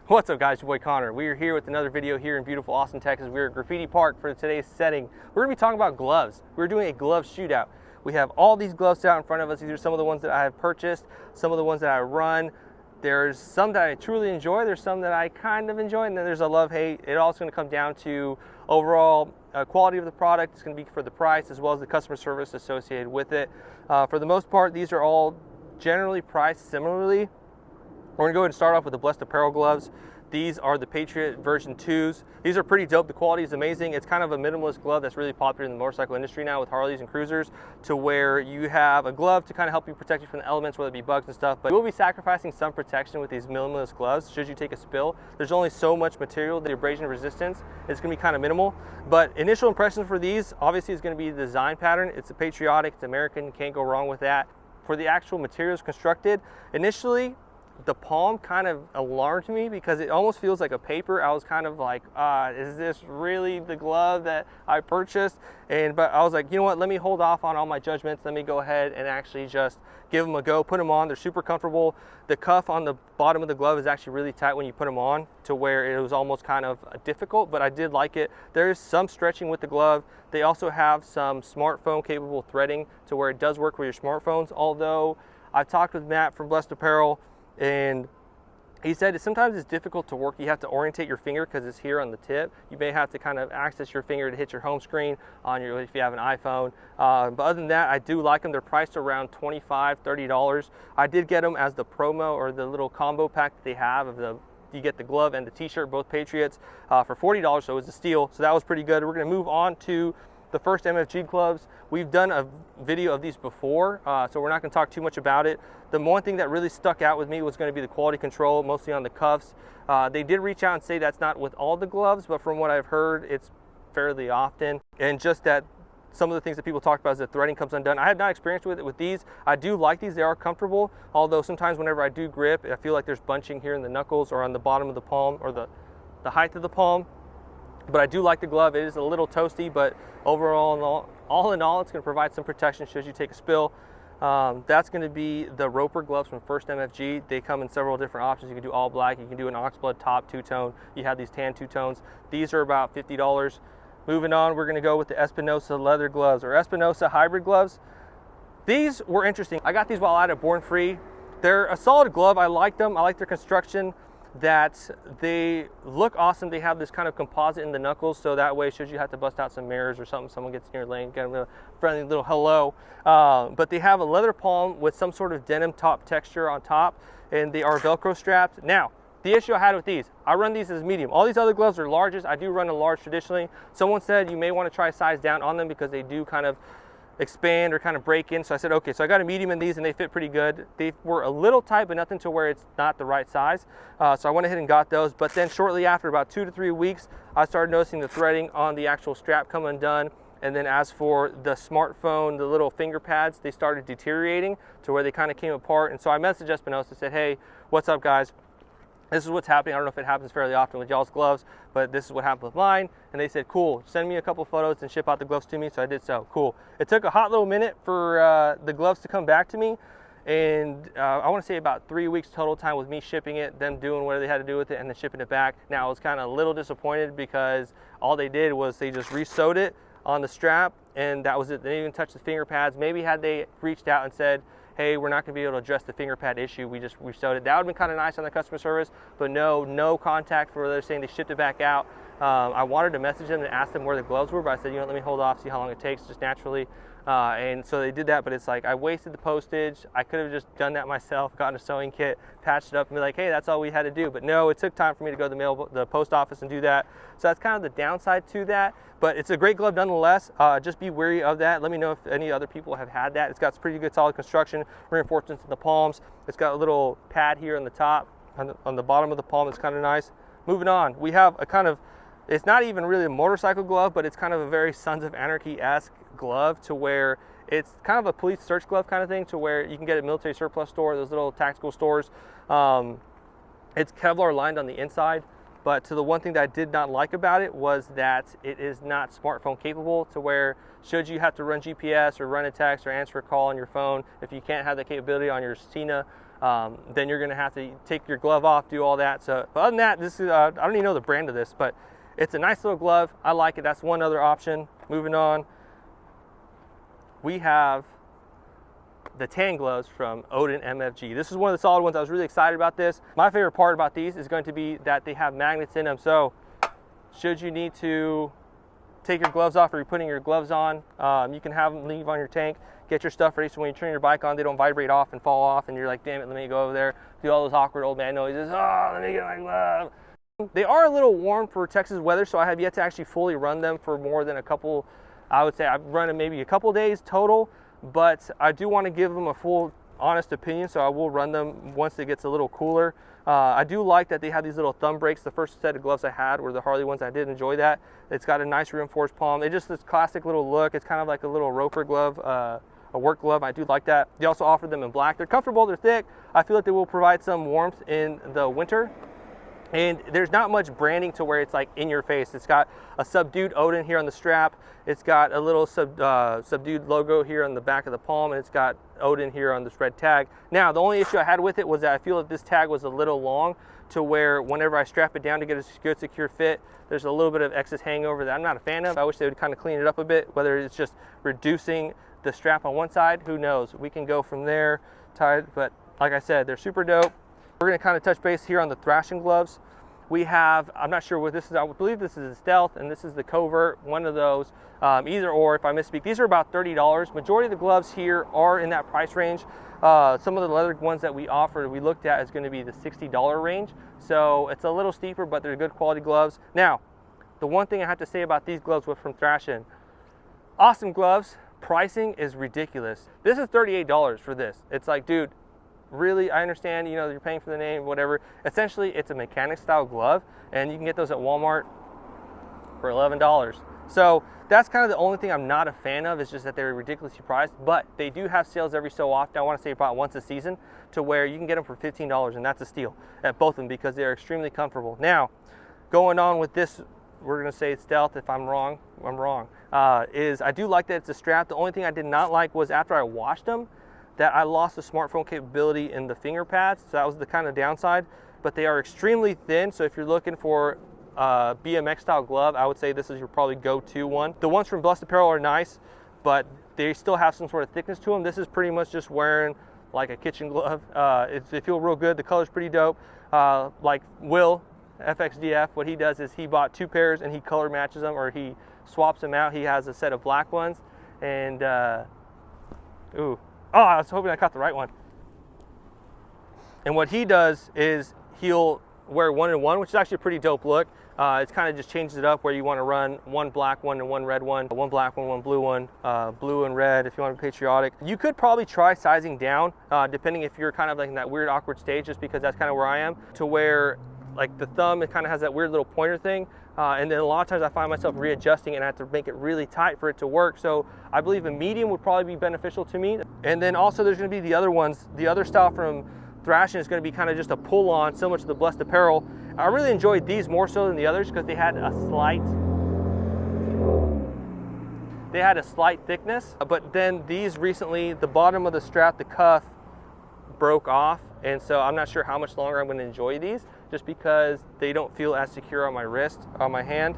What's up guys, your boy Connor. We are here with another video here in beautiful Austin, Texas. We're at Graffiti Park for today's setting. We're gonna be talking about gloves. We're doing a glove shootout. We have all these gloves out in front of us. These are some of the ones that I have purchased, some of the ones that I run. There's some that I truly enjoy, there's some that I kind of enjoy, and then there's a love-hate. It all is gonna come down to overall quality of the product. It's gonna be for the price as well as the customer service associated with it. For the most part, these are all generally priced similarly. We're gonna go ahead and start off with the Blessed Apparel gloves. These are the Patriot version 2s. These are pretty dope. The quality is amazing. It's kind of a minimalist glove that's really popular in the motorcycle industry now with Harleys and cruisers, to where you have a glove to kind of help you protect you from the elements, whether it be bugs and stuff. But you will be sacrificing some protection with these minimalist gloves should you take a spill. There's only so much material. The abrasion resistance is gonna be kind of minimal. But initial impressions for these, obviously, is gonna be the design pattern. It's a patriotic, it's American, you can't go wrong with that. For the actual materials constructed, initially, the palm kind of alarmed me because it almost feels like a paper. I was kind of like, is this really the glove that I purchased? But I was like, you know what, let me hold off on all my judgments. Let me go ahead and actually just give them a go, put them on. They're super comfortable. The cuff on the bottom of the glove is actually really tight when you put them on, to where it was almost kind of difficult, but I did like it. There is some stretching with the glove. They also have some smartphone capable threading to where it does work with your smartphones. Although I've talked with Matt from Blessed Apparel, and he said sometimes it's difficult to work. You have to orientate your finger because it's here on the tip. You may have to kind of access your finger to hit your home screen on your, if you have an iPhone. But other than that, I do like them. They're priced around $25, $30. I did get them as the promo or the little combo pack that they have of the, you get the glove and the t-shirt, both Patriots, for $40, so it was a steal. So that was pretty good. We're gonna move on to the first MFG gloves. We've done a video of these before, so we're not gonna talk too much about it. The one thing that really stuck out with me was gonna be the quality control, mostly on the cuffs. They did reach out and say that's not with all the gloves, but from what I've heard, it's fairly often. And just that some of the things that people talk about is that threading comes undone. I have not experienced with it with these. I do like these, they are comfortable, although sometimes whenever I do grip, I feel like there's bunching here in the knuckles or on the bottom of the palm or the height of the palm. But I do like the glove. It is a little toasty, but overall, all in all, it's going to provide some protection should you take a spill. That's going to be the Roper gloves from First MFG. They come in several different options. You can do all black, you can do an oxblood top two-tone. You have these tan two-tones. These are about $50. Moving on, we're going to go with the Espinosa leather gloves or Espinosa hybrid gloves. These were interesting. I got these while out at Born Free. They're a solid glove. I like them. I like their construction. That they look awesome. They have this kind of composite in the knuckles, so that way should you have to bust out some mirrors or something, someone gets in your lane, get a friendly little hello. But they have a leather palm with some sort of denim top texture on top, and they are Velcro strapped. Now, the issue I had with these, I run these as medium. All these other gloves are larges. I do run a large traditionally. Someone said you may want to try size down on them because they do kind of expand or kind of break in. So I said, okay, so I got a medium in these and they fit pretty good. They were a little tight, but nothing to where it's not the right size. So I went ahead and got those. But then shortly after, about 2 to 3 weeks, I started noticing the threading on the actual strap come undone. And then as for the smartphone, the little finger pads, they started deteriorating to where they kind of came apart. And so I messaged Espinosa, said, hey, what's up guys? This is what's happening. I don't know if it happens fairly often with y'all's gloves, but this is what happened with mine. And they said, cool, send me a couple photos and ship out the gloves to me. So I did so. Cool. It took a hot little minute for the gloves to come back to me. And I want to say about 3 weeks total time with me shipping it, them doing whatever they had to do with it, and then shipping it back. Now, I was kind of a little disappointed because all they did was they just re-sewed it on the strap, and that was it. They didn't even touch the finger pads. Maybe had they reached out and said, hey, we're not going to be able to address the finger pad issue, we sewed it. That would have been kind of nice on the customer service, but no contact for they're saying they shipped it back out. I wanted to message them and ask them where the gloves were, but I said, you know, let me hold off, see how long it takes, just naturally. And so they did that, but it's like I wasted the postage. I could have just done that myself, gotten a sewing kit, patched it up, and be like, hey, that's all we had to do. But no, it took time for me to go to the post office and do that. So that's kind of the downside to that. But it's a great glove nonetheless. Just be wary of that. Let me know if any other people have had that. It's got some pretty good solid construction, reinforcements in the palms. It's got a little pad here on the top, on the bottom of the palm. It's kind of nice. Moving on, we have a kind of, it's not even really a motorcycle glove, but it's kind of a very Sons of Anarchy-esque glove, to where it's kind of a police search glove kind of thing, to where you can get at a military surplus store, those little tactical stores. It's Kevlar lined on the inside. But to the one thing that I did not like about it was that it is not smartphone capable, to where should you have to run GPS or run a text or answer a call on your phone, if you can't have the capability on your Cena then you're going to have to take your glove off, do all that. So but other than that, this is I don't even know the brand of this, but it's a nice little glove. I like it. That's one other option. Moving on, we have the tan gloves from Odin MFG. This is one of the solid ones. I was really excited about this. My favorite part about these is going to be that they have magnets in them. So should you need to take your gloves off or you're putting your gloves on, you can have them leave on your tank, get your stuff ready so when you turn your bike on, they don't vibrate off and fall off and you're like, damn it, let me go over there, do all those awkward old man noises. Oh, let me get my glove. They are a little warm for Texas weather, so I have yet to actually fully run them for more than a couple, I would say I've run them maybe a couple days total, but I do want to give them a full honest opinion, so I will run them once it gets a little cooler. I do like that they have these little thumb brakes. The first set of gloves I had were the Harley ones. I did enjoy that. It's got a nice reinforced palm. It's just this classic little look. It's kind of like a little roper glove, a work glove. I do like that. They also offer them in black. They're comfortable, they're thick. I feel like they will provide some warmth in the winter. And there's not much branding to where it's like in your face. It's got a subdued Odin here on the strap. It's got a little subdued logo here on the back of the palm, and it's got Odin here on this red tag. Now, the only issue I had with it was that I feel that this tag was a little long to where whenever I strap it down to get a good secure fit, there's a little bit of excess hangover that I'm not a fan of. I wish they would kind of clean it up a bit, whether it's just reducing the strap on one side, who knows? We can go from there, but like I said, they're super dope. We're gonna kind of touch base here on the thrashing gloves. We have, I'm not sure what this is, I believe this is the Stealth and this is the Covert, one of those, either or if I misspeak. These are about $30. Majority of the gloves here are in that price range. Some of the leather ones that we offered, we looked at is gonna be the $60 range. So it's a little steeper, but they're good quality gloves. Now, the one thing I have to say about these gloves from Thrashin', awesome gloves, pricing is ridiculous. This is $38 for this. It's like, dude, really, I understand, you know, you're paying for the name, whatever. Essentially, it's a mechanic style glove, and you can get those at Walmart for $11. So that's kind of the only thing I'm not a fan of, is just that they're ridiculously priced, but they do have sales every so often. I want to say about once a season, to where you can get them for $15, and that's a steal at both of them because they're extremely comfortable. Now, going on with this, we're going to say Stealth. If I'm wrong, I'm wrong. Is I do like that it's a strap. The only thing I did not like was after I washed them, that I lost the smartphone capability in the finger pads, so that was the kind of downside, but they are extremely thin, so if you're looking for a BMX style glove, I would say this is your probably go-to one. The ones from Blessed Apparel are nice, but they still have some sort of thickness to them. This is pretty much just wearing like a kitchen glove. They feel real good, the color's pretty dope. Like Will, FXDF, what he does is he bought 2 pairs and he color matches them, or he swaps them out. He has a set of black ones, and ooh. Oh, I was hoping I caught the right one. And what he does is he'll wear 1 and 1, which is actually a pretty dope look. It's kind of just changes it up where you want to run 1 black one and 1 red one, 1 black one, 1 blue one, blue and red if you want to be patriotic. You could probably try sizing down, depending if you're kind of like in that weird awkward stage, just because that's kind of where I am, to where like the thumb, it kind of has that weird little pointer thing. And then a lot of times I find myself readjusting and I have to make it really tight for it to work. So I believe a medium would probably be beneficial to me. And then also there's going to be the other ones. The other style from Thrashin' is going to be kind of just a pull on, similar to the Blessed Apparel. I really enjoyed these more so than the others because they had a slight thickness. But then these recently, the bottom of the strap, the cuff broke off. And so I'm not sure how much longer I'm going to enjoy these, just because they don't feel as secure on my wrist, on my hand.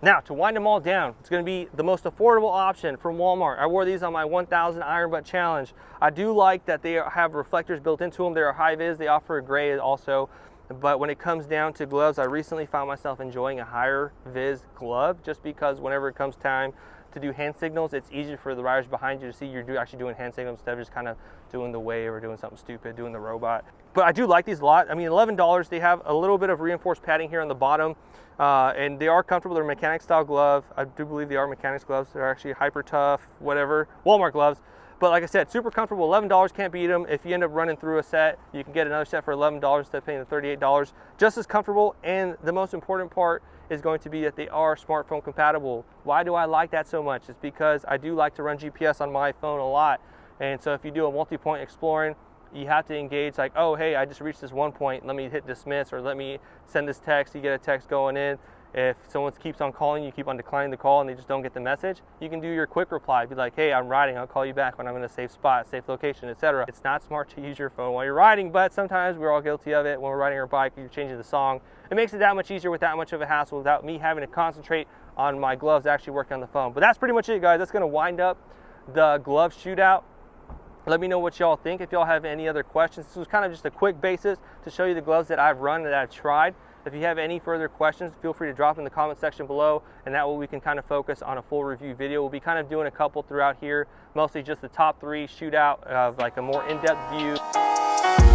Now, to wind them all down, it's going to be the most affordable option from Walmart. I wore these on my 1000 Iron Butt Challenge. I do like that they have reflectors built into them. They're a high vis. They offer a gray also. But when it comes down to gloves, I recently found myself enjoying a higher vis glove, just because whenever it comes time to do hand signals, it's easier for the riders behind you to see you're actually doing hand signals instead of just kind of doing the wave or doing something stupid, doing the robot. But I do like these a lot. I mean, $11, they have a little bit of reinforced padding here on the bottom, and they are comfortable. They're mechanic style glove. I do believe they are mechanics gloves. They're actually hyper tough, whatever, Walmart gloves. But like I said, super comfortable. $11, can't beat them. If you end up running through a set, you can get another set for $11 instead of paying the $38. Just as comfortable, and the most important part is going to be that they are smartphone compatible. Why do I like that so much? It's because I do like to run GPS on my phone a lot. And so if you do a multi-point exploring, you have to engage like, oh, hey, I just reached this one point. Let me hit dismiss, or let me send this text. You get a text going in. If someone keeps on calling you, keep on declining the call and they just don't get the message, you can do your quick reply. Be like, hey, I'm riding, I'll call you back when I'm in a safe spot, safe location, etc. It's not smart to use your phone while you're riding, but sometimes we're all guilty of it. When we're riding our bike, you're changing the song. It makes it that much easier with that much of a hassle without me having to concentrate on my gloves actually working on the phone. But that's pretty much it, guys. That's gonna wind up the glove shootout. Let me know what y'all think. If y'all have any other questions, this was kind of just a quick basis to show you the gloves that I've run and that I've tried. If you have any further questions, feel free to drop in the comment section below, and that way we can kind of focus on a full review video. We'll be kind of doing a couple throughout here, mostly just the top 3 shootout of like a more in-depth view.